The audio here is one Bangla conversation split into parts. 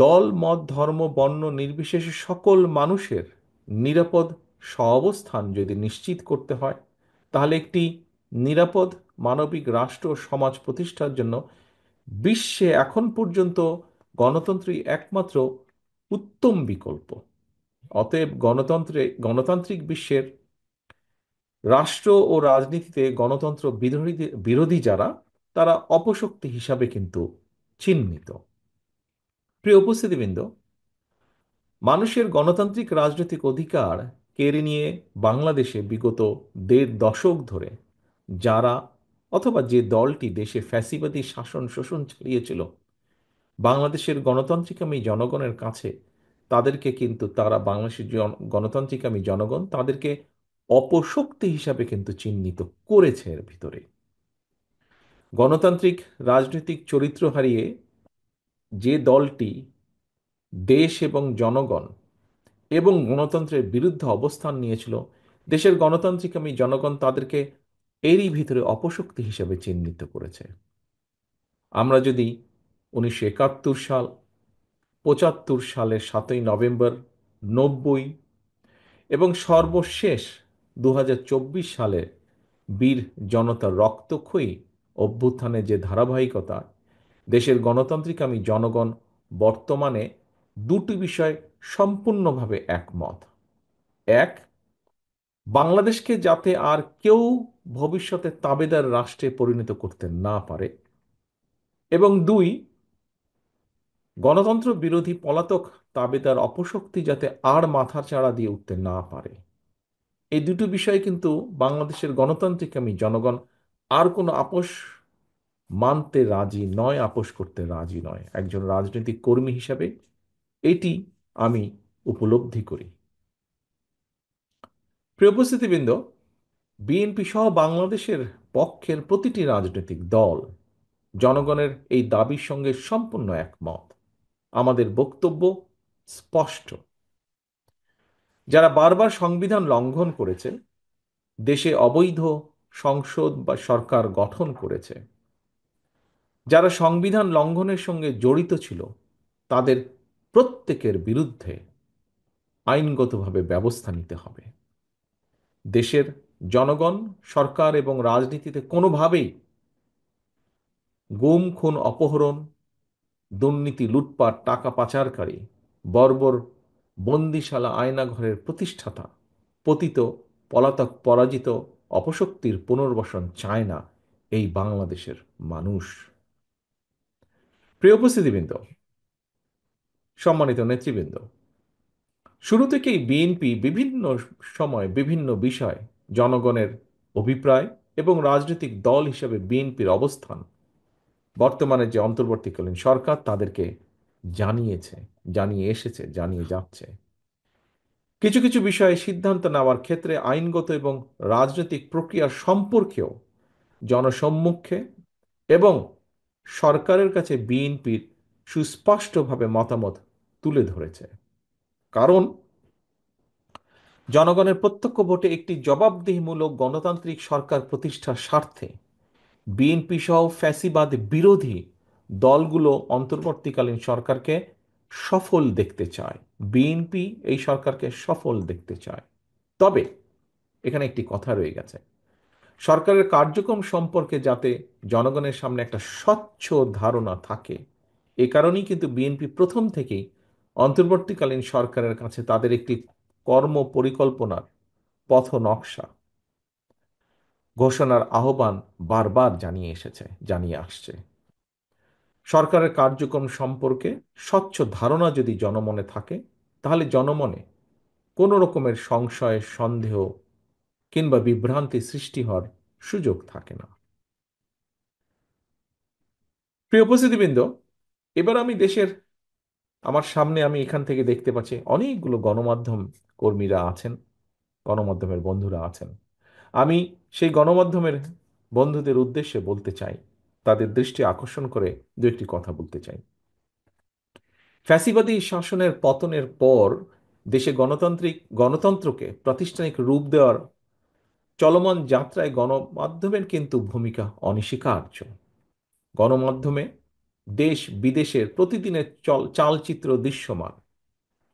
দল মত ধর্ম বর্ণ নির্বিশেষে সকল মানুষের নিরাপদ সহাবস্থান যদি নিশ্চিত করতে হয়, তাহলে একটি নিরাপদ মানবিক রাষ্ট্র ও সমাজ প্রতিষ্ঠার জন্য বিশ্বে এখন পর্যন্ত গণতন্ত্রই একমাত্র উত্তম বিকল্প। অতএব গণতান্ত্রিক বিশ্বের রাষ্ট্র ও রাজনীতিতে গণতন্ত্র বিরোধী বিরোধী যারা, তারা অপশক্তি হিসাবে কিন্তু চিহ্নিত। প্রিয় উপস্থিতিবৃন্দ, মানুষের গণতান্ত্রিক রাজনৈতিক অধিকার কেড়ে নিয়ে বাংলাদেশে বিগত ১.৫ দশক ধরে যারা অথবা যে দলটি দেশে ফ্যাসিবাদী শাসন শোষণ চালিয়েছিল, বাংলাদেশের গণতান্ত্রিকামী জনগণের কাছে তাদেরকে কিন্তু তারা বাংলাদেশের গণতান্ত্রিকামী জনগণ তাদেরকে অপশক্তি হিসাবে কিন্তু চিহ্নিত করেছে। এর ভিতরে গণতান্ত্রিক রাজনৈতিক চরিত্র হারিয়ে যে দলটি দেশ এবং জনগণ এবং গণতন্ত্রের বিরুদ্ধে অবস্থান নিয়েছিল, দেশের গণতান্ত্রিকামী জনগণ তাদেরকে এরই ভিতরে অপশক্তি হিসেবে চিহ্নিত করেছে। আমরা যদি ১৯৭১ সাল, ৭৫ সালের ৭ই নভেম্বর, ৯০ এবং সর্বশেষ ২০২৪ সালে বীর জনতার রক্তক্ষয়ী অভ্যুত্থানের যে ধারাবাহিকতা, দেশের গণতান্ত্রিকামী জনগণ বর্তমানে দুটি বিষয় সম্পূর্ণভাবে একমত। এক, বাংলাদেশকে যাতে আর কেউ ভবিষ্যতে তাবেদার রাষ্ট্রে পরিণত করতে না পারে, এবং দুই, গণতন্ত্র বিরোধী পলাতক তাবেদার অপশক্তি যাতে আর মাথাচাড়া দিয়ে উঠতে না পারে। এই দুটো বিষয় কিন্তু বাংলাদেশের গণতান্ত্রিকামী জনগণ আর কোনো আপোষ মানতে রাজি নয়, আপোষ করতে রাজি নয়। একজন রাজনৈতিক কর্মী হিসাবে এটি আমি উপলব্ধি করি। প্রিয় উপস্থিতিবৃন্দ, বিএনপি সহ বাংলাদেশের পক্ষের প্রতিটি রাজনৈতিক দল জনগণের এই দাবির সঙ্গে সম্পূর্ণ একমত। আমাদের বক্তব্য স্পষ্ট: যারা বারবার সংবিধান লঙ্ঘন করেছে, দেশে অবৈধ সংসদ বা সরকার গঠন করেছে, যারা সংবিধান লঙ্ঘনের সঙ্গে জড়িত ছিল, তাদের প্রত্যেকের বিরুদ্ধে আইনগতভাবে ব্যবস্থা নিতে হবে। দেশের জনগণ সরকার এবং রাজনীতিতে কোনোভাবেই গুম খুন অপহরণ, দুর্নীতি লুটপাট, টাকা পাচারকারী, বর্বর বন্দিশালা আয়নাঘরের প্রতিষ্ঠাতা, পতিত পলাতক পরাজিত অপশক্তির পুনর্বাসন চায় না এই বাংলাদেশের মানুষ। প্রিয় উপস্থিতিবৃন্দ, সম্মানিত নেতৃবৃন্দ, শুরু থেকেই বিএনপি বিভিন্ন সময় বিভিন্ন বিষয় জনগণের অভিপ্রায় এবং রাজনৈতিক দল হিসেবে বিএনপির অবস্থান বর্তমানে যে অন্তর্বর্তীকালীন সরকার তাদেরকে জানিয়েছে, জানিয়ে এসেছে, জানিয়ে যাচ্ছে। কিছু কিছু বিষয়ে সিদ্ধান্ত নেওয়ার ক্ষেত্রে আইনগত এবং রাজনৈতিক প্রক্রিয়া সম্পর্কেও জনসম্মুখে এবং সরকারের কাছে বিএনপির সুস্পষ্টভাবে মতামত তুলে ধরেছে। কারণ জনগণের প্রত্যক্ষ ভোটে একটি জবাবদিহিমূলক গণতান্ত্রিক সরকার প্রতিষ্ঠার স্বার্থে বিএনপি সহ ফ্যাসিবাদ বিরোধী দলগুলো অন্তর্বর্তীকালীন সরকারকে সফল দেখতে চায়। বিএনপি এই সরকারকে সফল দেখতে চায়। তবে এখানে একটি কথা রয়ে গেছে, সরকারের কার্যক্রম সম্পর্কে যাতে জনগণের সামনে একটা স্বচ্ছ ধারণা থাকে, এ কারণেই কিন্তু বিএনপি প্রথম থেকেই অন্তর্বর্তীকালীন সরকারের কাছে তাদের একটি কর্ম পরিকল্পনার পথ নকশা ঘোষণার আহ্বান বারবার জানিয়ে আসছে। সরকারের কার্যক্রম সম্পর্কে স্বচ্ছ ধারণা যদি জনমনে থাকে, তাহলে জনমনে কোনো রকমের সংশয়, সন্দেহ কিংবা বিভ্রান্তি সৃষ্টি হওয়ার সুযোগ থাকে না। প্রিয় উপস্থিতিবৃন্দ, এবার আমি দেশের আমার সামনে আমি এখান থেকে দেখতে পাচ্ছি অনেকগুলো গণমাধ্যম কর্মীরা আছেন, গণমাধ্যমের বন্ধুরা আছেন। আমি সেই গণমাধ্যমের বন্ধুদের উদ্দেশ্যে বলতে চাই, তাদের দৃষ্টি আকর্ষণ করে দু একটি কথা বলতে চাই। ফ্যাসিবাদী শাসনের পতনের পর দেশে গণতন্ত্রকে প্রাতিষ্ঠানিক রূপ দেওয়ার চলমান যাত্রায় গণমাধ্যমের কিন্তু ভূমিকা অনস্বীকার্য। গণমাধ্যমে দেশ বিদেশের প্রতিদিনের চালচিত্র দৃশ্যমান।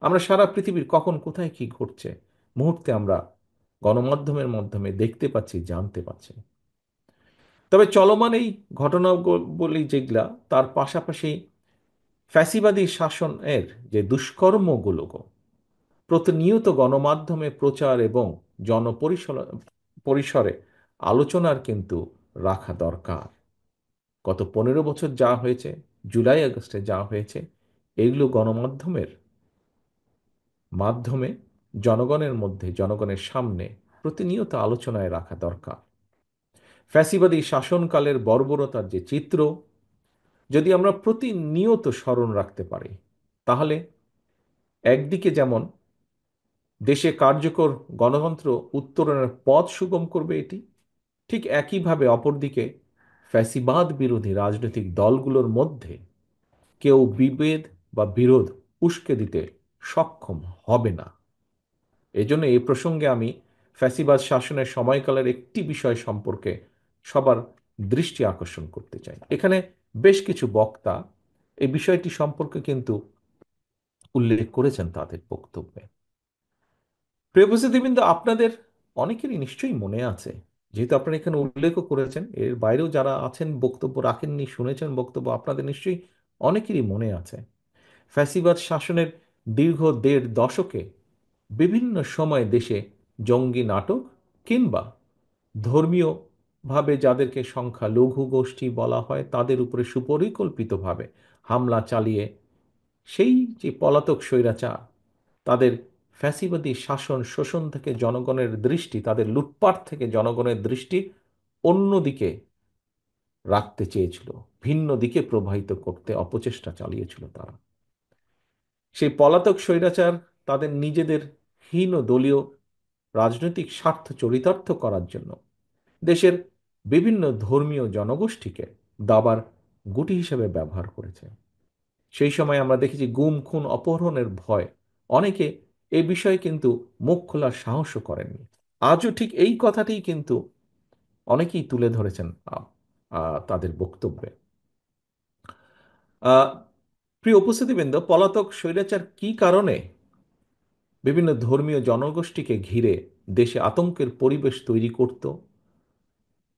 আমরা সারা পৃথিবীর কখন কোথায় কি ঘটছে মুহূর্তে আমরা গণমাধ্যমের মাধ্যমে দেখতে পাচ্ছি, জানতে পাচ্ছি। তবে চলমান এই ঘটনাবলী যেগুলা, তার পাশাপাশি ফ্যাসিবাদী শাসনের যে দুষ্কর্মগুলো প্রতিনিয়ত গণমাধ্যমে প্রচার এবং পরিসরে আলোচনার কিন্তু রাখা দরকার। গত 15 বছর যা হয়েছে, জুলাই আগস্টে যা হয়েছে, এগুলো গণমাধ্যমের মাধ্যমে জনগণের মধ্যে, জনগণের সামনে প্রতিনিয়ত আলোচনায় রাখা দরকার। ফ্যাসিবাদী শাসনকালের বর্বরতার যে চিত্র যদি আমরা প্রতিনিয়ত স্মরণ রাখতে পারি, তাহলে একদিকে যেমন দেশে কার্যকর গণতন্ত্র উত্তরণের পথ সুগম করবে এটি, ঠিক একইভাবে অপরদিকে ফ্যাসিবাদ বিরোধী রাজনৈতিক দলগুলোর মধ্যে কেউ বিভেদ বা বিরোধ উস্কে দিতে সক্ষম হবে না। এজন্য এই প্রসঙ্গে আমি ফ্যাসিবাদ শাসনের সময়কালের একটি বিষয় সম্পর্কে সবার দৃষ্টি আকর্ষণ করতে চাই। এখানে বেশ কিছু বক্তা এই বিষয়টি সম্পর্কে কিন্তু উল্লেখ করেছেন তাদের বক্তব্যে। প্রিয় উপস্থিতিবৃন্দ, আপনাদের অনেকেরই নিশ্চয়ই মনে আছে, যেহেতু আপনারা এখানে উল্লেখও করেছেন, এর বাইরেও যারা আছেন বক্তব্য রাখেননি, শুনেছেন বক্তব্য, আপনাদের নিশ্চয়ই অনেকেরই মনে আছে ফ্যাসিবাদ শাসনের দীর্ঘ 1.5 দশকে বিভিন্ন সময় দেশে জঙ্গি নাটক কিংবা ধর্মীয়ভাবে যাদেরকে সংখ্যালঘু গোষ্ঠী বলা হয় তাদের উপরে সুপরিকল্পিতভাবে হামলা চালিয়ে সেই যে পলাতক স্বৈরাচার তাদের ফ্যাসিবাদী শাসন শোষণ থেকে জনগণের দৃষ্টি, তাদের লুটপাট থেকে জনগণের দৃষ্টি অন্যদিকে রাখতে চেয়েছিল, ভিন্ন দিকে প্রবাহিত করতে অপচেষ্টা চালিয়েছিল তারা। সেই পলাতক স্বৈরাচার তাদের নিজেদের হীন দলীয় রাজনৈতিক স্বার্থ চরিতার্থ করার জন্য দেশের বিভিন্ন ধর্মীয় জনগোষ্ঠীকে দাবার গুটি হিসেবে ব্যবহার করেছে। সেই সময় আমরা দেখেছি গুম খুন অপহরণের ভয়, অনেকে এ বিষয়ে কিন্তু মুখ খোলার সাহসও করেননি। আজও ঠিক এই কথাটিই কিন্তু অনেকেই তুলে ধরেছেন তাদের বক্তব্যে। আহ, প্রিয় উপস্থিতিবৃন্দ, পলাতক স্বৈরাচার কি কারণে বিভিন্ন ধর্মীয় জনগোষ্ঠীকে ঘিরে দেশে আতঙ্কের পরিবেশ তৈরি করত,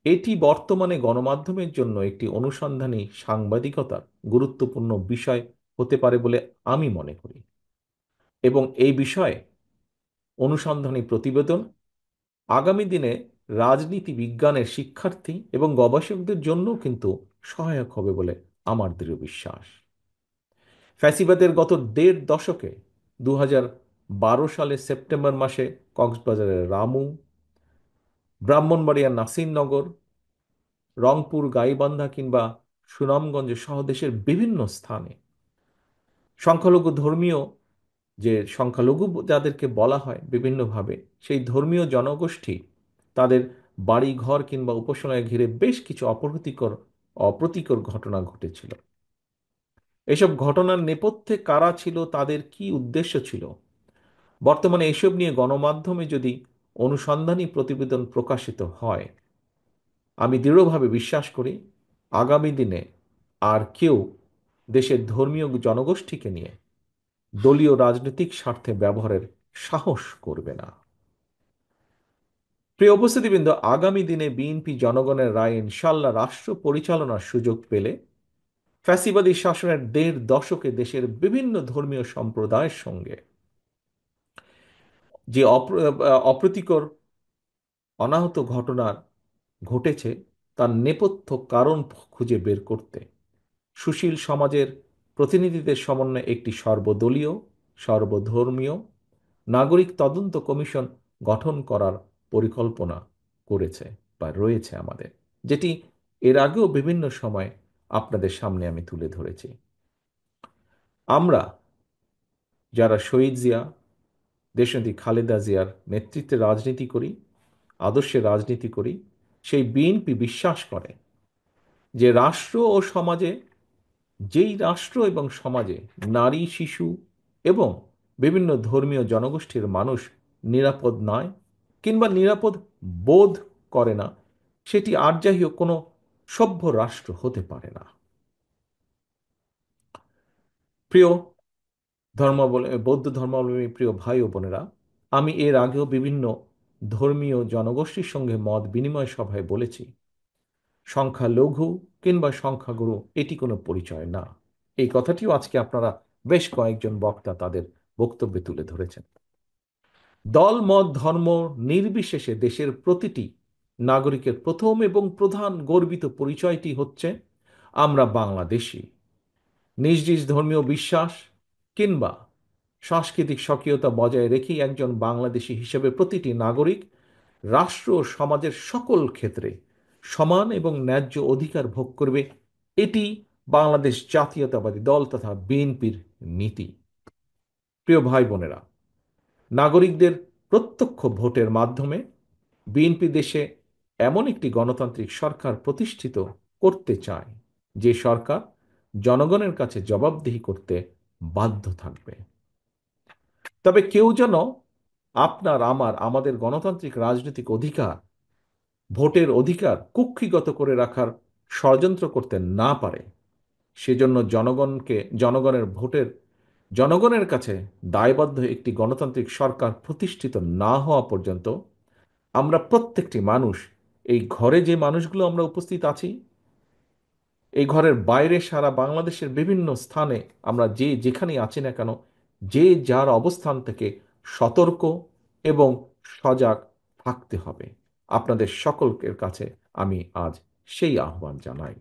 এটি বর্তমানে গণমাধ্যমের জন্য একটি অনুসন্ধানী সাংবাদিকতার গুরুত্বপূর্ণ বিষয় হতে পারে বলে আমি মনে করি। এবং এই বিষয়ে অনুসন্ধানী প্রতিবেদন আগামী দিনে রাজনীতি বিজ্ঞানের শিক্ষার্থী এবং গবেষকদের জন্য কিন্তু সহায়ক হবে বলে আমার দৃঢ় বিশ্বাস। ফ্যাসিবাদের গত 1.5 দশকে 2012 সালের সেপ্টেম্বর মাসে কক্সবাজারের রামু, ব্রাহ্মণবাড়িয়ার নাসিরনগর, রংপুর গাইবান্ধা কিংবা সুনামগঞ্জ সহ দেশের বিভিন্ন স্থানে সংখ্যালঘু ধর্মীয় যে সংখ্যালঘু যাদেরকে বলা হয় বিভিন্নভাবে, সেই ধর্মীয় জনগোষ্ঠী তাদের বাড়ি ঘর কিংবা উপাসনায় ঘিরে বেশ কিছু অপ্রীতিকর ঘটনা ঘটেছিল। এসব ঘটনার নেপথ্যে কারা ছিল, তাদের কি উদ্দেশ্য ছিল, বর্তমানে এসব নিয়ে গণমাধ্যমে যদি অনুসন্ধানী প্রতিবেদন প্রকাশিত হয়, আমি দৃঢ়ভাবে বিশ্বাস করি আগামী দিনে আর কেউ দেশের ধর্মীয় জনগোষ্ঠীকে নিয়ে দলীয় রাজনৈতিক স্বার্থে ব্যবহারের সাহস করবে না। প্রিয় উপস্থিতিবৃন্দ, আগামী দিনে বিএনপি জনগণের রায় ইনশাল্লাহ রাষ্ট্র পরিচালনার সুযোগ পেলে ফ্যাসিবাদী শাসনের 1.5 দশকে দেশের বিভিন্ন ধর্মীয় সম্প্রদায়ের সঙ্গে যে অপ্রীতিকর অনাহত ঘটনা ঘটেছে তার নেপথ্য কারণ খুঁজে বের করতে সুশীল সমাজের প্রতিনিধিদের সমন্বয়ে একটি সর্বদলীয়, সর্বধর্মীয় নাগরিক তদন্ত কমিশন গঠন করার পরিকল্পনা করেছে বা রয়েছে আমাদের, যেটি এর আগেও বিভিন্ন সময় আপনাদের সামনে আমি তুলে ধরেছি। আমরা যারা শহীদ জিয়া, দেশনেত্রী খালেদা জিয়ার নেতৃত্বে রাজনীতি করি, আদর্শে রাজনীতি করি, সেই বিএনপি বিশ্বাস করে যে রাষ্ট্র ও সমাজে, যেই রাষ্ট্র এবং সমাজে নারী, শিশু এবং বিভিন্ন ধর্মীয় জনগোষ্ঠীর মানুষ নিরাপদ নয় কিংবা নিরাপদ বোধ করে না, সেটি আর যাই হোক কোনো সভ্য রাষ্ট্র হতে পারে না। প্রিয় বৌদ্ধ ধর্মাবলম্বী প্রিয় ভাই ও বোনেরা, আমি এর আগেও বিভিন্ন ধর্মীয় জনগোষ্ঠীর সঙ্গে মত বিনিময় সভায় বলেছি, সংখ্যালঘু কিংবা সংখ্যাগুরু এটি কোনো পরিচয় না। এই কথাটিও আজকে আপনারা বেশ কয়েকজন বক্তা তাদের বক্তব্যে তুলে ধরেছেন। দল মত ধর্ম নির্বিশেষে দেশের প্রতিটি নাগরিকের প্রথম এবং প্রধান গর্বিত পরিচয়টি হচ্ছে আমরা বাংলাদেশী। নিজ নিজ ধর্মীয় বিশ্বাস কিংবা সাংস্কৃতিক স্বকীয়তা বজায় রেখেই একজন বাংলাদেশী হিসেবে প্রতিটি নাগরিক রাষ্ট্র ও সমাজের সকল ক্ষেত্রে সমান এবং ন্যায্য অধিকার ভোগ করবে, এটি বাংলাদেশ জাতীয়তাবাদী দল তথা বিএনপির নীতি। প্রিয় ভাই বোনেরা, নাগরিকদের প্রত্যক্ষ ভোটের মাধ্যমে বিএনপি দেশে এমন একটি গণতান্ত্রিক সরকার প্রতিষ্ঠিত করতে চায় যে সরকার জনগণের কাছে জবাবদিহি করতে বাধ্য থাকবে। তবে কেউ যেন আমাদের গণতান্ত্রিক রাজনৈতিক অধিকার, ভোটের অধিকার কুক্ষিগত করে রাখার ষড়যন্ত্র করতে না পারে, সেজন্য জনগণের কাছে দায়বদ্ধ একটি গণতান্ত্রিক সরকার প্রতিষ্ঠিত না হওয়া পর্যন্ত আমরা প্রত্যেকটি মানুষ, এই ঘরে যে মানুষগুলো আমরা উপস্থিত আছি, এই ঘরের বাইরে সারা বাংলাদেশের বিভিন্ন স্থানে আমরা যে যেখানেই আছি না কেন, যে যার অবস্থান থেকে সতর্ক এবং সজাগ থাকতে হবে। আপনাদের সকলের কাছে আমি আজ সেই আহ্বান জানাই।